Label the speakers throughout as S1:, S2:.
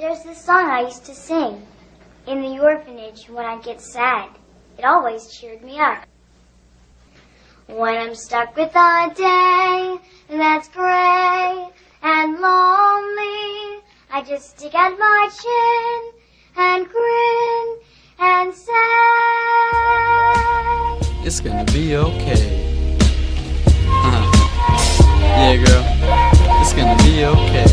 S1: There's this song I used to sing in the orphanage when I'd get sad. It always cheered me up. When I'm stuck with a day that's gray and lonely, I just stick out my chin and grin and say,
S2: it's gonna be okay. Yeah, girl, it's gonna be okay.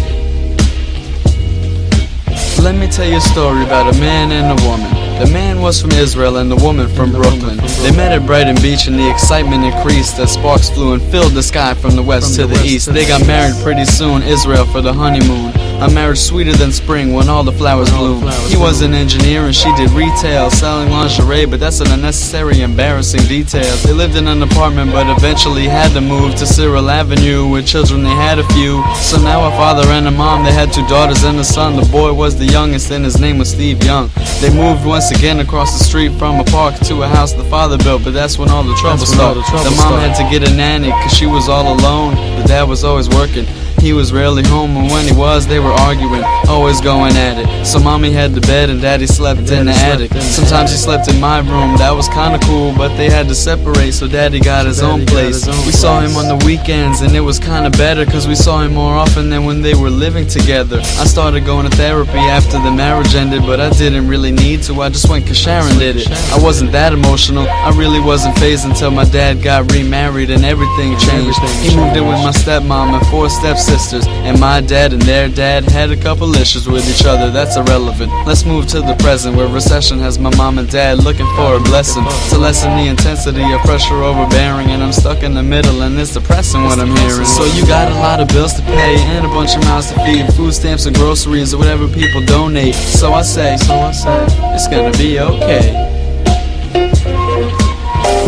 S2: Let me tell you a story about a man and a woman. The man was from Israel and the woman from Brooklyn. They met at Brighton Beach and the excitement increased as sparks flew and filled the sky from the west to the east. They got married pretty soon, Israel for the honeymoon. A marriage sweeter than spring when all the flowers bloom. He was an engineer and she did retail, selling lingerie, but that's an unnecessary, embarrassing detail. They lived in an apartment but eventually had to move to Cyril Avenue. With children they had a few, so now a father and a mom. They had 2 daughters and a son. The boy was the youngest and his name was Steve Young. They moved once again across the street from a park to a house the father built, but that's when all the trouble started. The mom had to get a nanny cause she was all alone. The dad was always working. He was rarely home, and when he was, they were arguing, always going at it. So mommy had the bed and daddy slept in the attic. Sometimes he slept in my room, that was kinda cool, but they had to separate, so daddy got his own place. We saw him on the weekends, and it was kinda better, cause we saw him more often than when they were living together. I started going to therapy after the marriage ended, but I didn't really need to, I just went cause Sharon did it. I wasn't that emotional, I really wasn't phased until my dad got remarried and everything changed. He moved in with my stepmom and 4 stepsisters, and my dad and their dad had a couple issues with each other. That's irrelevant. Let's move to the present, where recession has my mom and dad looking for a blessing to lessen the intensity of pressure overbearing, and I'm stuck in the middle and it's depressing what I'm hearing. So you got a lot of bills to pay and a bunch of mouths to feed, food stamps and groceries or whatever people donate. So I say, it's gonna be okay.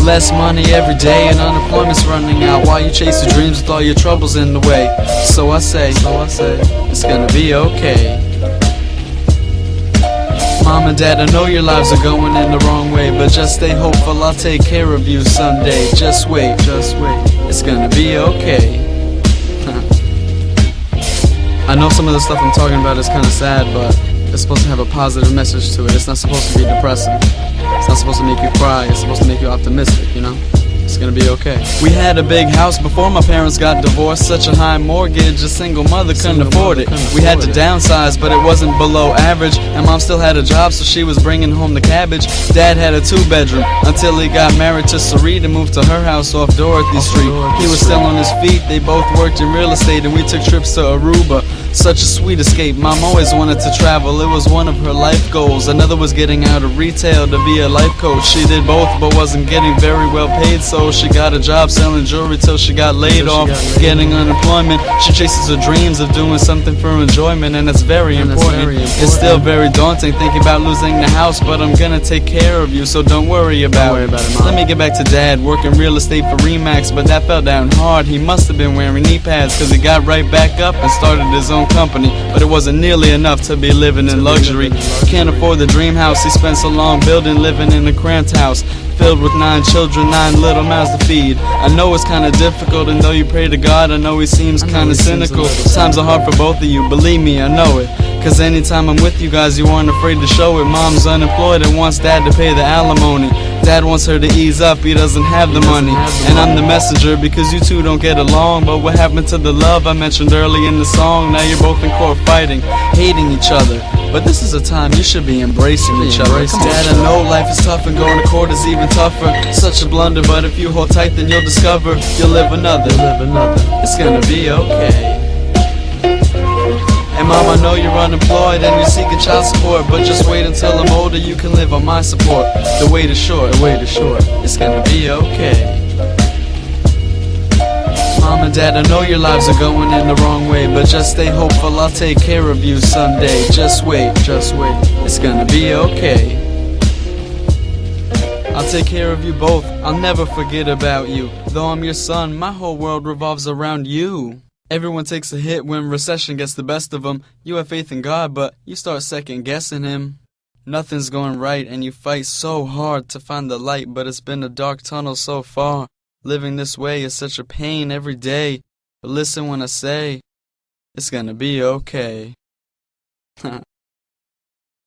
S2: Less money every day and unemployment's running out while you chase your dreams with all your troubles in the way. So I say, it's gonna be okay. Mom and dad, I know your lives are going in the wrong way, but just stay hopeful, I'll take care of you someday. Just wait, it's gonna be okay. I know some of the stuff I'm talking about is kinda sad, but it's supposed to have a positive message to it. It's not supposed to be depressing. It's not supposed to make you cry. It's supposed to make you optimistic, you know? It's gonna be okay. We had a big house before my parents got divorced. Such a high mortgage, a single mother couldn't afford it. We had to downsize, but it wasn't below average. And mom still had a job, so she was bringing home the cabbage. Dad had a 2-bedroom until he got married to Cyril and moved to her house off Dorothy Street. He was still on his feet. They both worked in real estate, and we took trips to Aruba. Such a sweet escape. Mom always wanted to travel. It was one of her life goals. Another was getting out of retail to be a life coach. She did both, but wasn't getting very well paid, so she got a job selling jewelry till she got laid off. Getting unemployment, she chases her dreams of doing something for enjoyment, and it's very important. It's still very daunting thinking about losing the house, but I'm gonna take care of you, so don't worry about it. Let me get back to dad, working real estate for Remax, but that fell down hard. He must have been wearing knee pads, cause he got right back up and started his own company, but it wasn't nearly enough to be living in luxury. Can't afford the dream house he spent so long building, living in a cramped house filled with 9 children, 9 little mouths to feed. I know it's kinda difficult, and though you pray to God, I know he seems kinda cynical. Times are hard for both of you, believe me, I know it. Cause anytime I'm with you guys, you aren't afraid to show it. Mom's unemployed and wants dad to pay the alimony. Dad wants her to ease up, he doesn't have the money. And I'm the messenger because you two don't get along. But what happened to the love I mentioned early in the song? Now you're both in court fighting, hating each other. But this is a time you should be embracing each other. Dad, I know life is tough and going to court is even tougher. Such a blunder, but if you hold tight then you'll discover you'll live another. It's gonna be okay. And mom, I know you're unemployed and you're seeking child support, but just wait until I'm older, you can live on my support. The wait is short, it's gonna be okay. Mom and dad, I know your lives are going in the wrong way, but just stay hopeful, I'll take care of you someday. Just wait, it's gonna be okay. I'll take care of you both, I'll never forget about you. Though I'm your son, my whole world revolves around you. Everyone takes a hit when recession gets the best of them. You have faith in God, but you start second guessing him. Nothing's going right and you fight so hard to find the light, but it's been a dark tunnel so far. Living this way is such a pain every day. But listen when I say, it's gonna be okay.